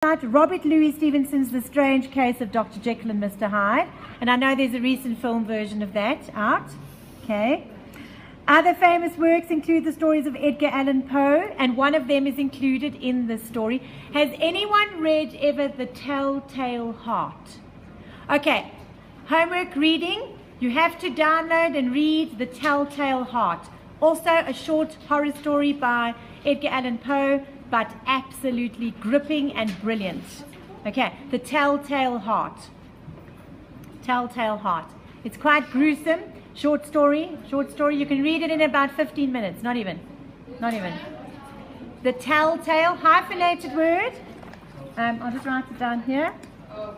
Robert Louis Stevenson's The Strange Case of Dr. Jekyll and Mr. Hyde. And I know there's a recent film version of that out. Okay. Other famous works include the stories of Edgar Allan Poe, and one of them is included in the story. Has anyone read ever The Telltale Heart? Okay. Homework reading. You have to download and read The Telltale Heart. Also a short horror story by Edgar Allan Poe, but absolutely gripping and brilliant. Okay, The Telltale Heart. Telltale Heart. It's quite gruesome. Short story. You can read it in about 15 minutes. Not even. The Telltale, hyphenated word. I'll just write it down here. Oh,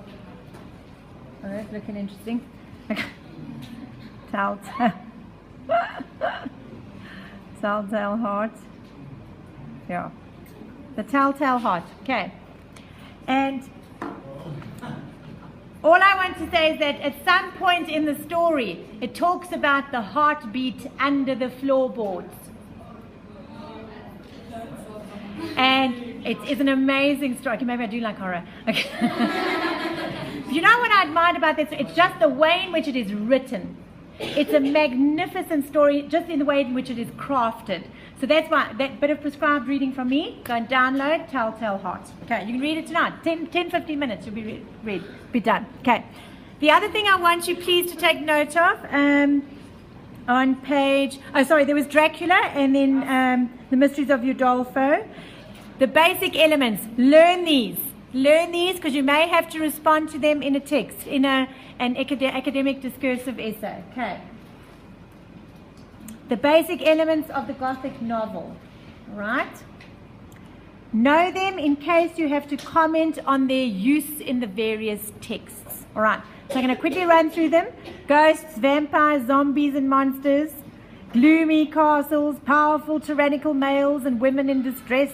that's looking interesting. Okay. Telltale. Telltale Heart. Yeah. The Telltale Heart. Okay. And all I want to say is that at some point in the story, it talks about the heartbeat under the floorboards. And it is an amazing story. Okay, maybe I do like horror. Okay. You know what I admired about this? It's just the way in which it is written. It's a magnificent story, just in the way in which it is crafted. So that's why, that bit of prescribed reading from me, go and download Telltale Heart. Okay, you can read it tonight. 10-15 minutes, you'll be done. Okay. The other thing I want you please to take note of, on page, there was Dracula, and then The Mysteries of Udolpho. The basic elements, learn these because you may have to respond to them in a text, in an academic discursive essay. Okay. The basic elements of the Gothic novel, right? Know them in case you have to comment on their use in the various texts. All right, so I'm going to quickly run through them. Ghosts, vampires, zombies and monsters, gloomy castles, powerful tyrannical males and women in distress,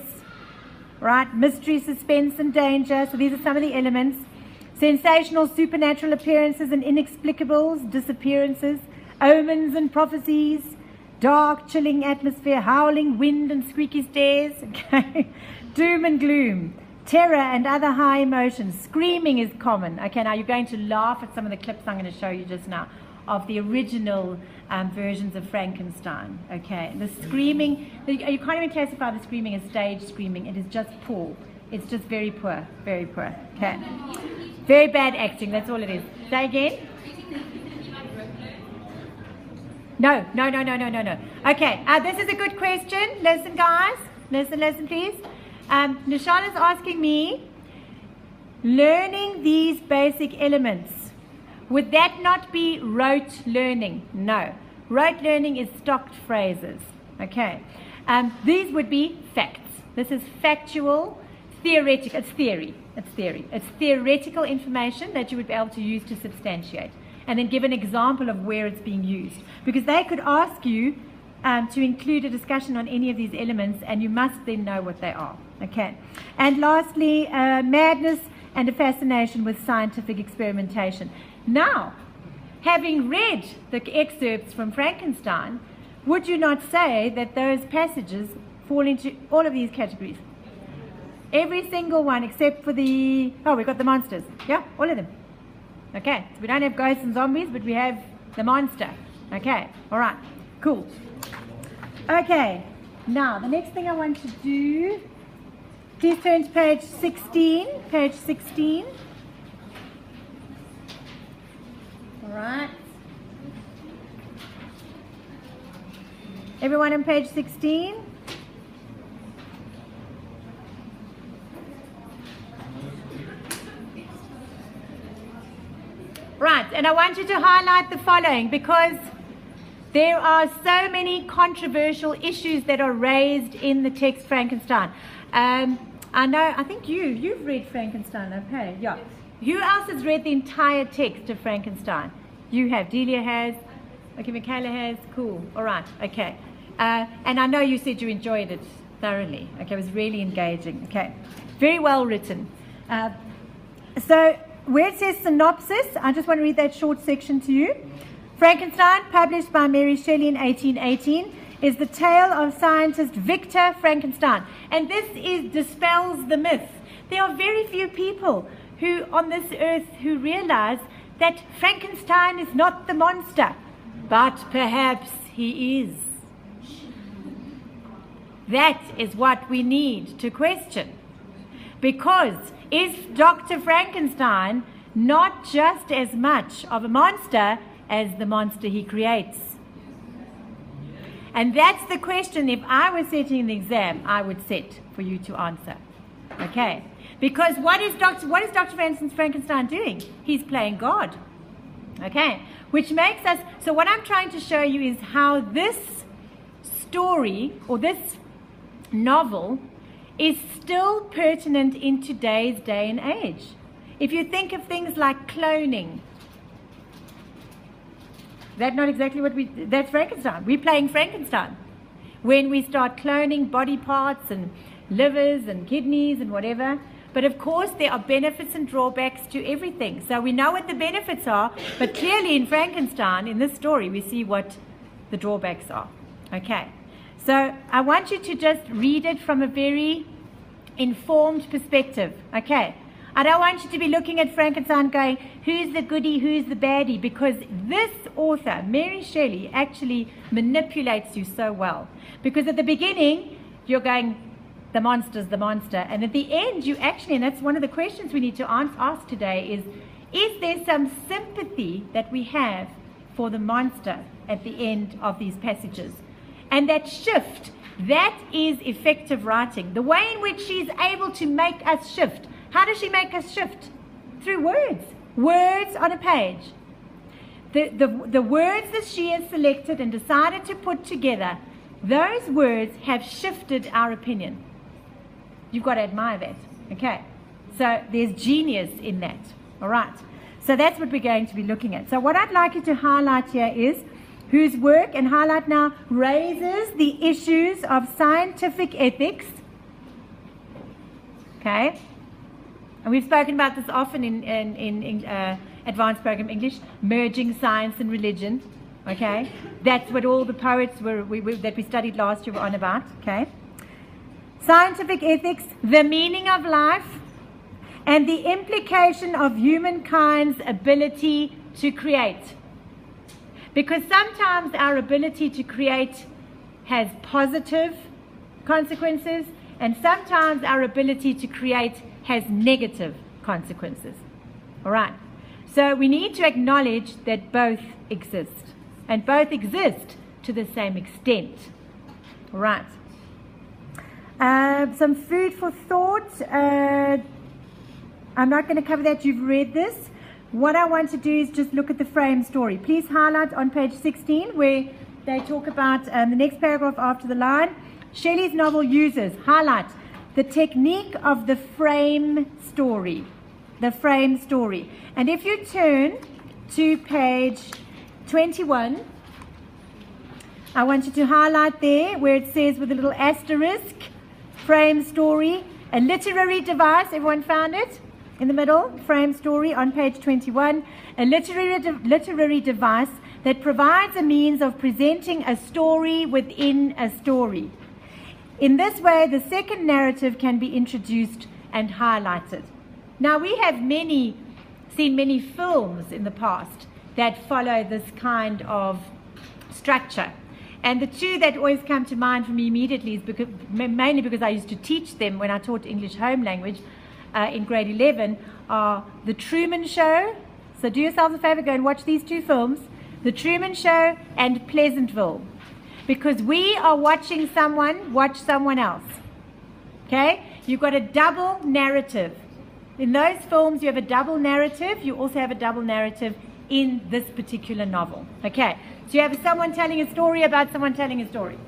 right? Mystery, suspense and danger. So these are some of the elements. Sensational supernatural appearances and inexplicables, disappearances, omens and prophecies, dark, chilling atmosphere, howling wind and squeaky stairs, okay? Doom and gloom, terror and other high emotions. Screaming is common. Okay, now you're going to laugh at some of the clips I'm going to show you just now of the original versions of Frankenstein. Okay, the screaming, you can't even classify the screaming as stage screaming. It is just poor. It's just very poor, very poor. Okay, very bad acting, that's all it is. Say again. No. Okay, this is a good question. Listen, guys. Listen, please. Nishan is asking me, learning these basic elements, would that not be rote learning? No. Rote learning is stocked phrases. Okay. These would be facts. This is factual, theoretical. It's theory. It's theoretical information that you would be able to use to substantiate. And then give an example of where it's being used. Because they could ask you to include a discussion on any of these elements, and you must then know what they are. Okay. And lastly, madness and a fascination with scientific experimentation. Now, having read the excerpts from Frankenstein, would you not say that those passages fall into all of these categories? Every single one except for we've got the monsters. Yeah, all of them. Okay, so we don't have ghosts and zombies, but we have the monster. Okay, all right, cool. Okay, now the next thing I want to do, please turn to page 16. Page 16. All right. Everyone on page 16? Right, and I want you to highlight the following because there are so many controversial issues that are raised in the text Frankenstein. I think you've read Frankenstein, okay? Yeah. Who else has read the entire text of Frankenstein? You have. Delia has. Okay, Michaela has. Cool. All right. Okay. And I know you said you enjoyed it thoroughly. Okay, it was really engaging. Okay. Very well written. So where it says synopsis, I just want to read that short section to you. Frankenstein, published by Mary Shelley in 1818, is the tale of scientist Victor Frankenstein. And this dispels the myth There are very few people who on this earth who realize that Frankenstein is not the monster, but perhaps he is. That is what we need to question. Because is Dr. Frankenstein not just as much of a monster as the monster he creates? And that's the question, if I was setting an exam, I would set for you to answer. Okay? Because what is Dr. Frankenstein doing? He's playing God. Okay? Which makes us, so what I'm trying to show you is how this story, or this novel, is still pertinent in today's day and age. If you think of things like cloning, that's not exactly what that's Frankenstein. We're playing Frankenstein. When we start cloning body parts and livers and kidneys and whatever. But of course there are benefits and drawbacks to everything. So we know what the benefits are, but clearly in Frankenstein, in this story, we see what the drawbacks are. Okay. So I want you to just read it from a very informed perspective. Okay. I don't want you to be looking at Frankenstein going, who's the goody, who's the baddie, because this author, Mary Shelley, actually manipulates you so well. Because at the beginning, you're going, the monster's the monster. And at the end, you actually, and that's one of the questions we need to ask today is there some sympathy that we have for the monster at the end of these passages? And that shift, that is effective writing. The way in which she's able to make us shift. How does she make us shift? Through words. Words on a page. The words that she has selected and decided to put together, those words have shifted our opinion. You've got to admire that. Okay. So there's genius in that. All right. So that's what we're going to be looking at. So what I'd like you to highlight here is whose work, and highlight now, raises the issues of scientific ethics. Okay. And we've spoken about this often in advanced program English, merging science and religion. Okay. That's what all the poets that we studied last year were on about. Okay. Scientific ethics, the meaning of life, and the implication of humankind's ability to create. Because sometimes our ability to create has positive consequences, and sometimes our ability to create has negative consequences. All right. So we need to acknowledge that both exist, and both exist to the same extent. All right. Some food for thought. I'm not going to cover that. You've read this. What I want to do is just look at the frame story. Please highlight on page 16 where they talk about the next paragraph after the line. Shelley's novel uses, highlight, the technique of the frame story. The frame story. And if you turn to page 21, I want you to highlight there where it says with a little asterisk, frame story, a literary device. Everyone found it? In the middle, frame story on page 21, a literary device that provides a means of presenting a story within a story. In this way, the second narrative can be introduced and highlighted. Now, we have seen many films in the past that follow this kind of structure. And the two that always come to mind for me immediately is mainly because I used to teach them when I taught English home language in grade 11, are The Truman Show. So do yourselves a favor, go and watch these two films, The Truman Show and Pleasantville. Because we are watching someone watch someone else. Okay? You've got a double narrative. In those films, you have a double narrative. You also have a double narrative in this particular novel. Okay? So you have someone telling a story about someone telling a story.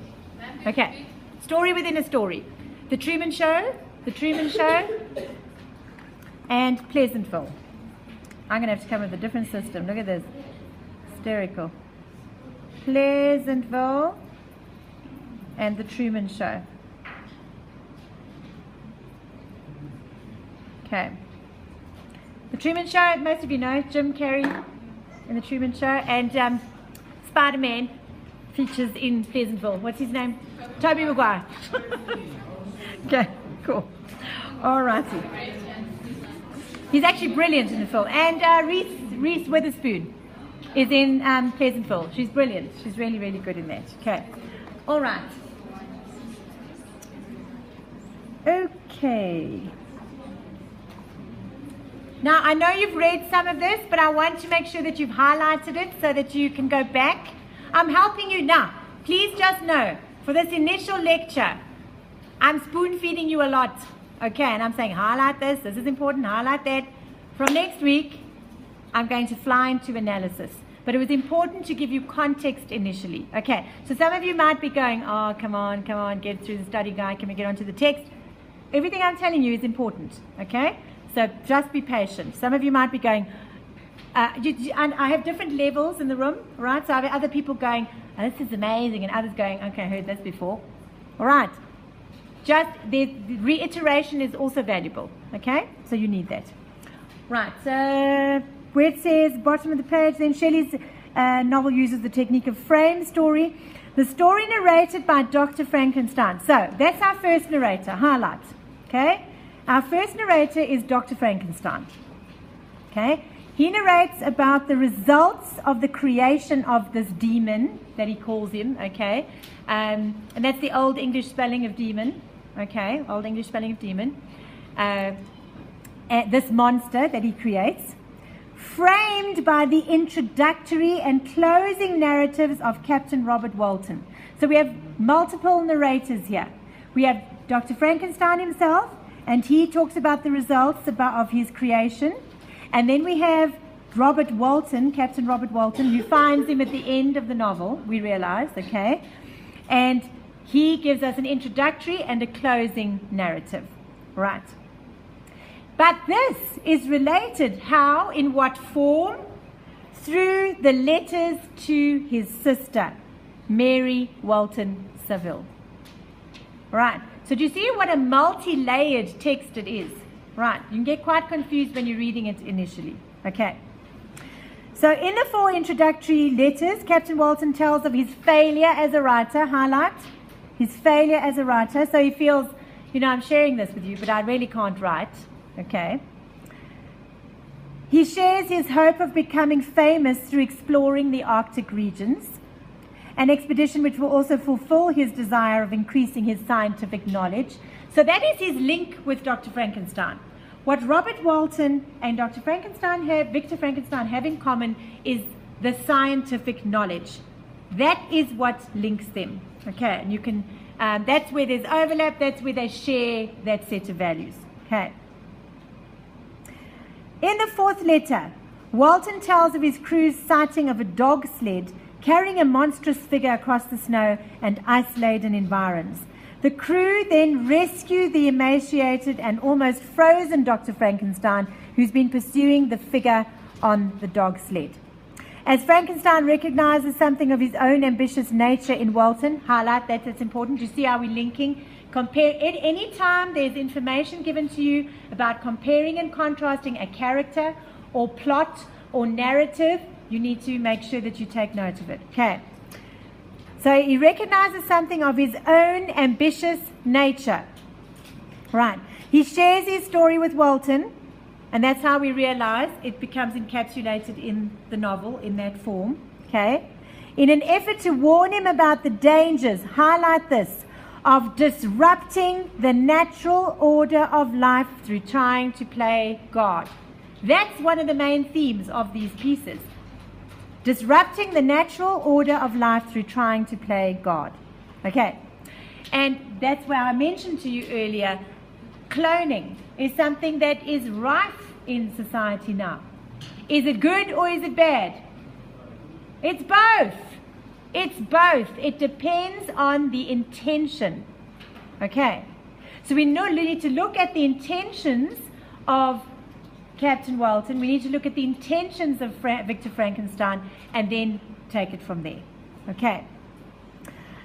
Okay? Story within a story. The Truman Show, and Pleasantville. I'm going to have to come up with a different system. Look at this. Hysterical. Pleasantville and The Truman Show. Okay. The Truman Show, most of you know, Jim Carrey in The Truman Show, and Spider-Man features in Pleasantville. What's his name? Tobey Maguire. Okay, cool. All righty. He's actually brilliant in the film. And Reese Witherspoon is in Pleasantville. She's brilliant. She's really, really good in that. Okay. All right. Okay. Now, I know you've read some of this, but I want to make sure that you've highlighted it so that you can go back. I'm helping you now. Please just know, for this initial lecture, I'm spoon-feeding you a lot. Okay, and I'm saying highlight this is important, highlight that. From next week, I'm going to fly into analysis. But it was important to give you context initially. Okay, so some of you might be going, oh, come on, get through the study guide, can we get onto the text? Everything I'm telling you is important, okay? So just be patient. Some of you might be going, and I have different levels in the room, right? So I have other people going, oh, this is amazing, and others going, okay, I heard this before. All right. Just the reiteration is also valuable, okay? So you need that. Right, so where it says, bottom of the page, then Shelley's novel uses the technique of frame story. The story narrated by Dr. Frankenstein. So that's our first narrator, highlight, okay? Our first narrator is Dr. Frankenstein, okay? He narrates about the results of the creation of this demon that he calls him, okay? And that's the Old English spelling of demon, okay? Old English spelling of demon. This monster that he creates, framed by the introductory and closing narratives of Captain Robert Walton. So we have multiple narrators here. We have Dr. Frankenstein himself, and he talks about the results of his creation. And then we have Robert Walton, Captain Robert Walton, who finds him at the end of the novel, we realize, okay? And he gives us an introductory and a closing narrative, right? But this is related how, in what form? Through the letters to his sister, Mary Walton Saville. Right, so do you see what a multi-layered text it is? Right, you can get quite confused when you're reading it initially. Okay. So in the 4 introductory letters, Captain Walton tells of his failure as a writer, highlight, his failure as a writer. So he feels, I'm sharing this with you, but I really can't write. Okay. He shares his hope of becoming famous through exploring the Arctic regions, an expedition which will also fulfill his desire of increasing his scientific knowledge. So that is his link with Dr. Frankenstein. What Robert Walton and Dr. Frankenstein Victor Frankenstein have in common is the scientific knowledge. That is what links them. Okay, and you can, that's where there's overlap, that's where they share that set of values. Okay. In the 4th letter, Walton tells of his crew's sighting of a dog sled carrying a monstrous figure across the snow and ice-laden environs. The crew then rescue the emaciated and almost frozen Dr. Frankenstein, who's been pursuing the figure on the dog sled. As Frankenstein recognizes something of his own ambitious nature in Walton, highlight that, it's important. You see how we're linking? Compare any time there's information given to you about comparing and contrasting a character or plot or narrative, you need to make sure that you take note of it. Okay. So he recognizes something of his own ambitious nature. Right. He shares his story with Walton, and that's how we realize it becomes encapsulated in the novel in that form. Okay. In an effort to warn him about the dangers, highlight this, of disrupting the natural order of life through trying to play God. That's one of the main themes of these pieces. Disrupting the natural order of life through trying to play God. Okay. And that's why I mentioned to you earlier, cloning is something that is rife in society now. Is it good or is it bad? It's both. It's both. It depends on the intention. Okay. So we need to look at the intentions of Captain Walton. We need to look at the intentions of Victor Frankenstein and then take it from there. Okay.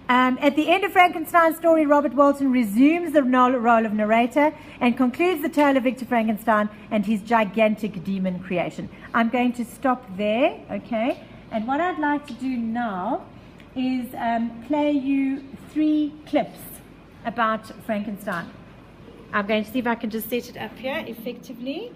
At the end of Frankenstein's story, Robert Walton resumes the role of narrator and concludes the tale of Victor Frankenstein and his gigantic demon creation. I'm going to stop there, okay? And what I'd like to do now is play you 3 clips about Frankenstein. I'm going to see if I can just set it up here effectively.